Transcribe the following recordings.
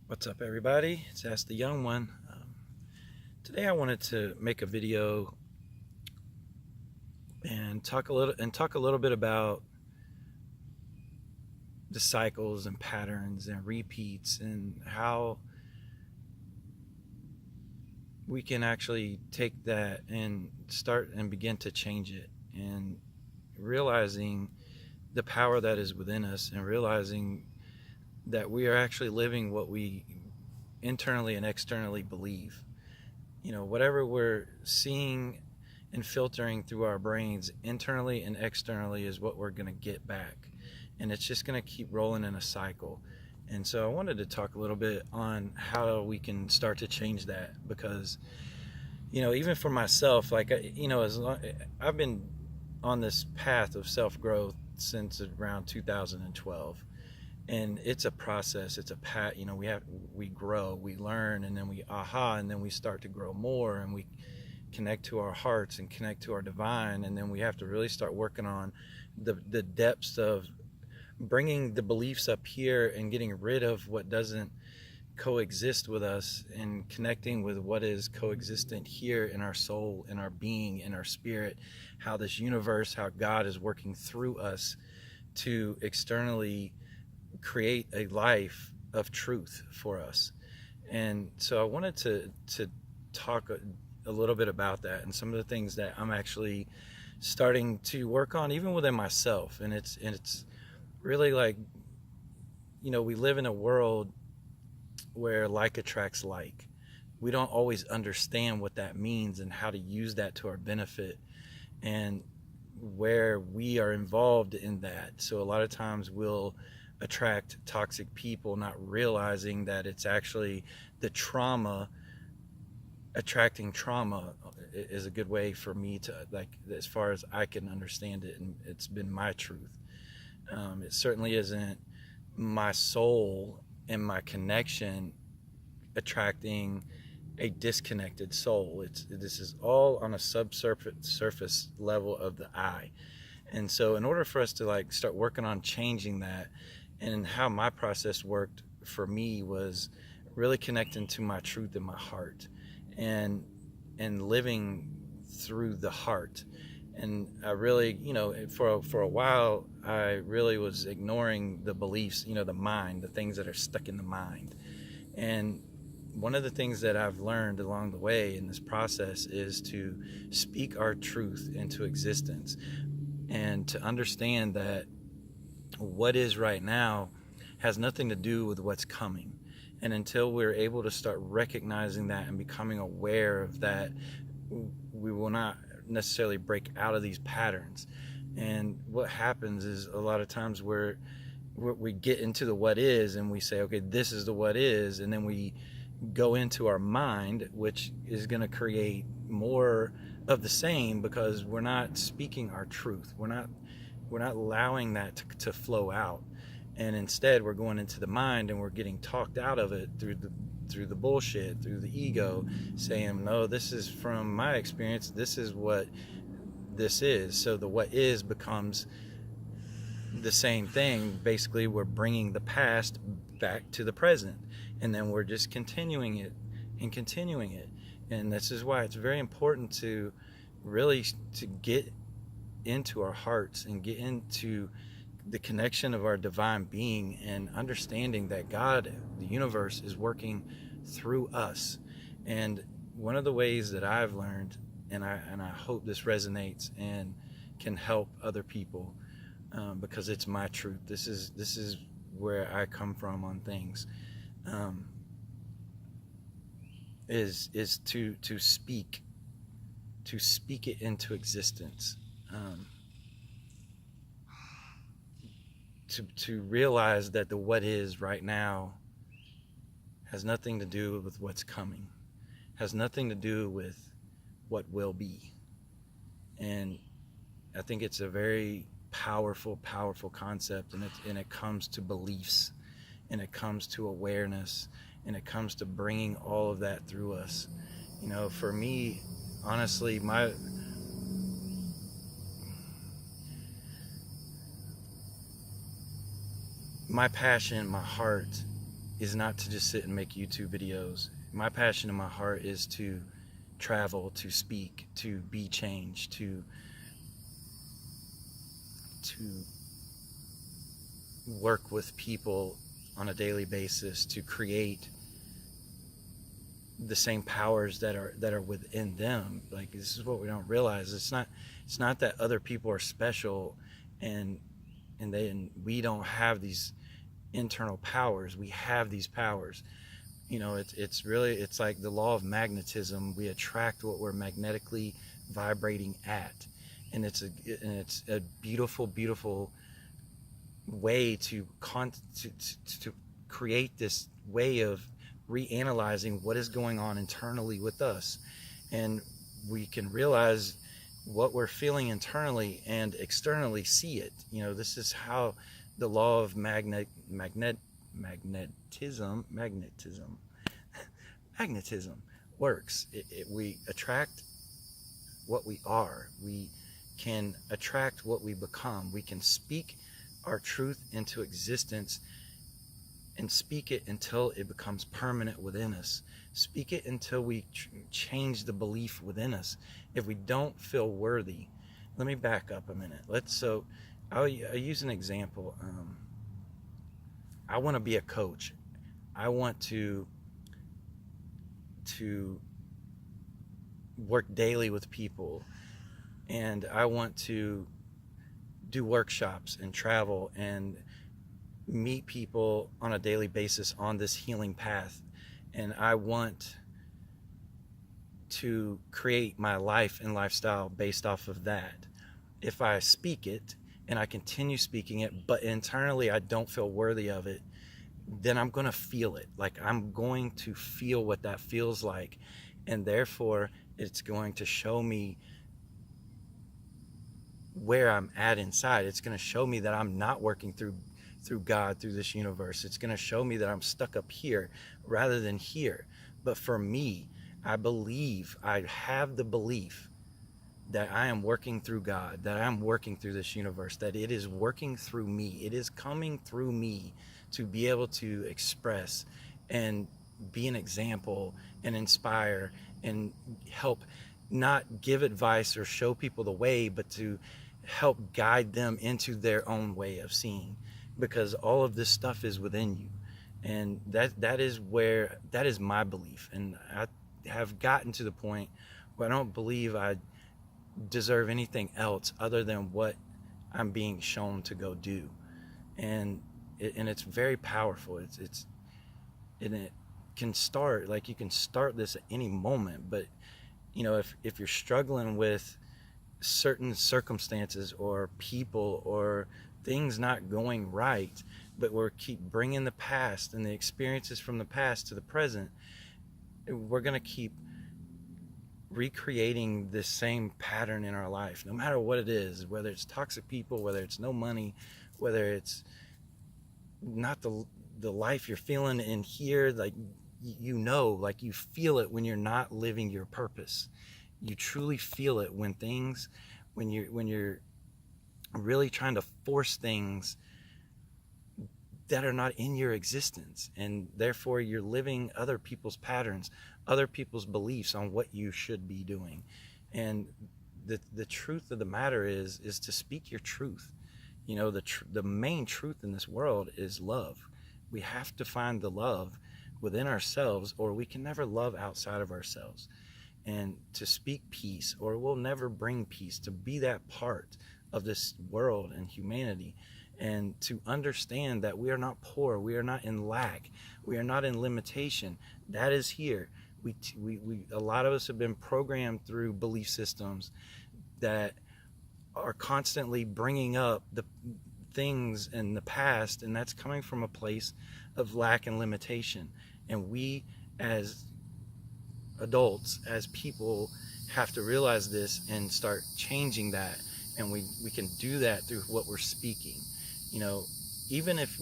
What's up, everybody? It's Ask the Young One. Today I wanted to make a video and talk a little bit about the cycles and patterns and repeats and how we can actually take that and start and begin to change it, and realizing the power that is within us, and realizing that we are actually living what we internally and externally believe. Whatever we're seeing and filtering through our brains internally and externally is what we're going to get back. And it's just going to keep rolling in a cycle. And so I wanted to talk a little bit on how we can start to change that, because, even for myself, I've been on this path of self-growth since around 2012. And it's a process. It's a we grow, we learn, and then and then we start to grow more, and we connect to our hearts and connect to our divine. And then we have to really start working on the depths of bringing the beliefs up here and getting rid of what doesn't coexist with us, and connecting with what is coexistent here in our soul, in our being, in our spirit, how this universe, how God is working through us to externally create a life of truth for us. And so I wanted to talk a little bit about that, and some of the things that I'm actually starting to work on even within myself. And it's really like, we live in a world where like attracts like. We don't always understand what that means and how to use that to our benefit, and where we are involved in that. So a lot of times we'll attract toxic people, not realizing that it's actually the trauma. Attracting trauma is a good way for me to, like, as far as I can understand it, and it's been my truth. It certainly isn't my soul and my connection attracting a disconnected soul. This is all on a surface level of the eye. And so in order for us to start working on changing that, and how my process worked for me was really connecting to my truth in my heart, and living through the heart. And I really, for a while, I really was ignoring the beliefs, the mind, the things that are stuck in the mind. And one of the things that I've learned along the way in this process is to speak our truth into existence, and to understand that what is right now has nothing to do with what's coming. And until we're able to start recognizing that and becoming aware of that, we will not necessarily break out of these patterns. And what happens is, a lot of times we get into the what is, and we say, okay, this is the what is, and then we go into our mind, which is going to create more of the same, because we're not speaking our truth. We're not allowing that to flow out. And instead we're going into the mind, and we're getting talked out of it through the bullshit, through the ego, saying, no, this is from my experience, this is what this is. So the what is becomes the same thing. Basically, we're bringing the past back to the present, and then we're just continuing it and continuing it. And this is why it's very important to really to get into our hearts and get into the connection of our divine being, and understanding that God, the universe, is working through us. And one of the ways that I've learned, and I hope this resonates and can help other people, because it's my truth. This is where I come from on things. Is to speak it into existence. To realize that the what is right now has nothing to do with what's coming, has nothing to do with what will be. And I think it's a very powerful concept, and it comes to beliefs, and it comes to awareness, and it comes to bringing all of that through us. For me, honestly, my passion, my heart is not to just sit and make YouTube videos. My passion in my heart is to travel, to speak, to be changed, to work with people on a daily basis, to create the same powers that are within them. Like, this is what we don't realize. It's not that other people are special and we don't have these internal powers. We have these powers. You know, it's really, it's like the law of magnetism. We attract what we're magnetically vibrating at, and it's a beautiful way to create this way of reanalyzing what is going on internally with us. And we can realize what we're feeling internally and externally see it. You know, this is how the law of magnetism works. We attract what we are. We can attract what we become. We can speak our truth into existence and speak it until it becomes permanent within us. Speak it until we change the belief within us. If we don't feel worthy, let me back up a minute. I'll use an example. I want to be a coach. I want to work daily with people, and I want to do workshops and travel and meet people on a daily basis on this healing path. And I want to create my life and lifestyle based off of that. If I speak it and I continue speaking it, but internally I don't feel worthy of it, then I'm going to feel it. Like, I'm going to feel what that feels like. And therefore, it's going to show me where I'm at inside. It's going to show me that I'm not working through God, through this universe. It's going to show me that I'm stuck up here rather than here. But for me, I have the belief that I am working through God, that I'm working through this universe, that it is working through me. It is coming through me to be able to express and be an example and inspire and help, not give advice or show people the way, but to help guide them into their own way of seeing, because all of this stuff is within you. And that is my belief. And I have gotten to the point where I don't believe I deserve anything else other than what I'm being shown to go do. And it's very powerful. And it can start, like, you can start this at any moment. But you know, if you're struggling with certain circumstances or people or things not going right, but we're keep bringing the past and the experiences from the past to the present, we're going to keep recreating this same pattern in our life, no matter what it is, whether it's toxic people, whether it's no money, whether it's not the life you're feeling in here. Like, like you feel it when you're not living your purpose. You truly feel it when you're really trying to force things that are not in your existence, and therefore you're living other people's patterns, other people's beliefs on what you should be doing. And the truth of the matter is to speak your truth. You know, the main truth in this world is love. We have to find the love within ourselves, or we can never love outside of ourselves. And to speak peace, or we'll never bring peace, to be that part of this world and humanity, and to understand that we are not poor, we are not in lack, we are not in limitation. That is here. A lot of us have been programmed through belief systems that are constantly bringing up the things in the past, and that's coming from a place of lack and limitation. And we, as adults, as people, have to realize this and start changing that. And we can do that through what we're speaking. You know, even if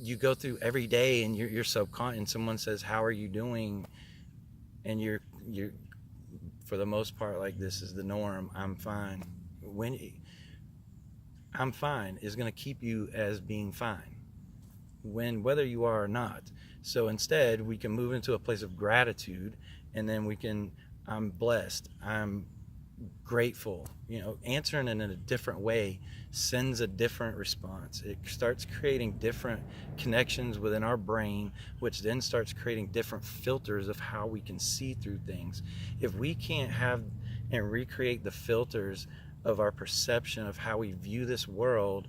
you go through every day and you're subconscious, and someone says, how are you doing? And you're for the most part, like, this is the norm, I'm fine. I'm fine is going to keep you as being fine, whether you are or not. So instead, we can move into a place of gratitude, and then I'm blessed, I'm grateful. Answering it in a different way sends a different response. It starts creating different connections within our brain, which then starts creating different filters of how we can see through things. If we can't have and recreate the filters of our perception of how we view this world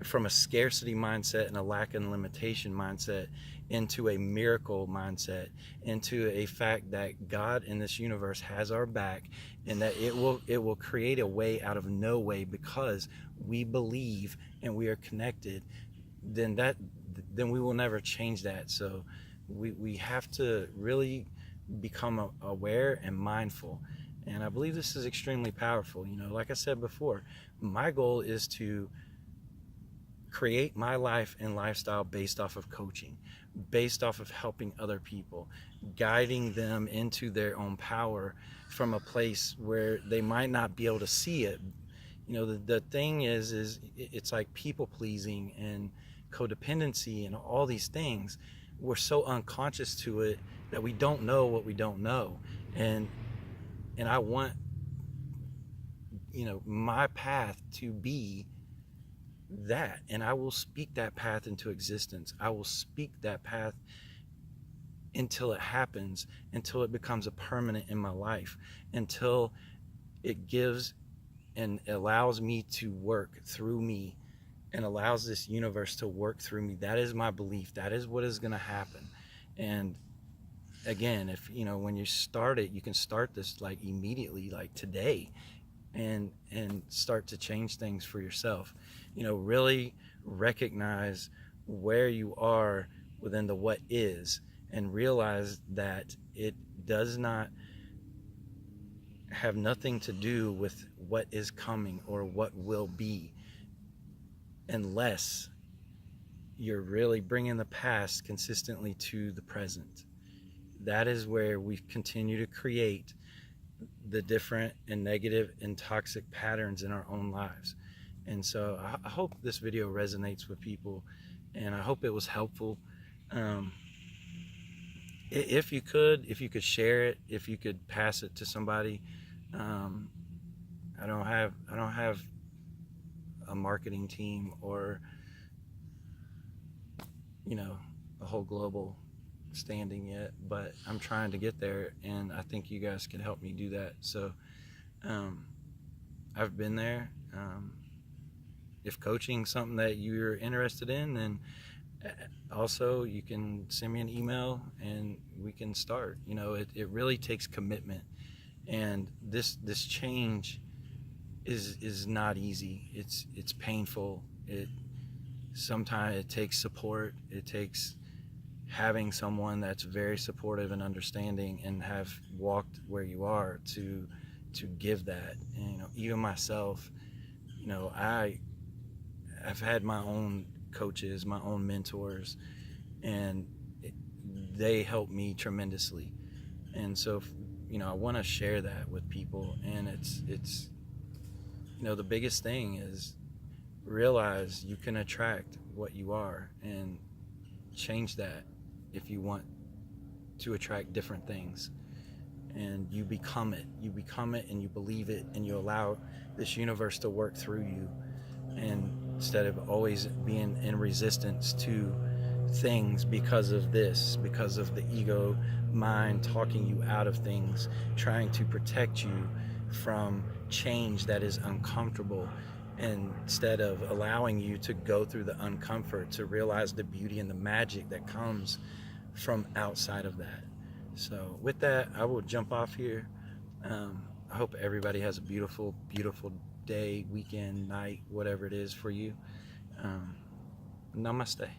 from a scarcity mindset and a lack and limitation mindset into a miracle mindset, into a fact that God in this universe has our back, and that it will create a way out of no way because we believe and we are connected, then we will never change that. So we have to really become aware and mindful. And I believe this is extremely powerful. Like I said before, my goal is to create my life and lifestyle based off of coaching, based off of helping other people, guiding them into their own power from a place where they might not be able to see it. The thing is it's like people pleasing and codependency and all these things. We're so unconscious to it that we don't know what we don't know. And I want, my path to be that, and I will speak that path into existence. I will speak that path until it happens, until it becomes a permanent in my life, until it gives and allows me to work through me and allows this universe to work through me. That is my belief. That is what is going to happen. And again, if when you start it, you can start this like immediately, like today, and start to change things for yourself. Really recognize where you are within the what is, and realize that it does not have nothing to do with what is coming or what will be, unless you're really bringing the past consistently to the present. That is where we continue to create the different and negative and toxic patterns in our own lives. And so I hope this video resonates with people, and I hope it was helpful. If you could share it, if you could pass it to somebody. I don't have a marketing team or a whole global standing yet, but I'm trying to get there, and I think you guys can help me do that. So I've been there. If coaching's something that you're interested in, then also you can send me an email and we can start. It really takes commitment, and this change is not easy. It's painful. Sometimes it takes support. It takes having someone that's very supportive and understanding and have walked where you are to give that. And, even myself, I've had my own coaches, my own mentors, and they helped me tremendously. And so, I want to share that with people. And it's the biggest thing is realize you can attract what you are, and change that if you want to attract different things. And you become it and you believe it, and you allow this universe to work through you, and instead of always being in resistance to things because of the ego mind talking you out of things, trying to protect you from change that is uncomfortable, instead of allowing you to go through the uncomfort to realize the beauty and the magic that comes from outside of that. So with that, I will jump off here. I hope everybody has a beautiful day, weekend, night, whatever it is for you. Namaste.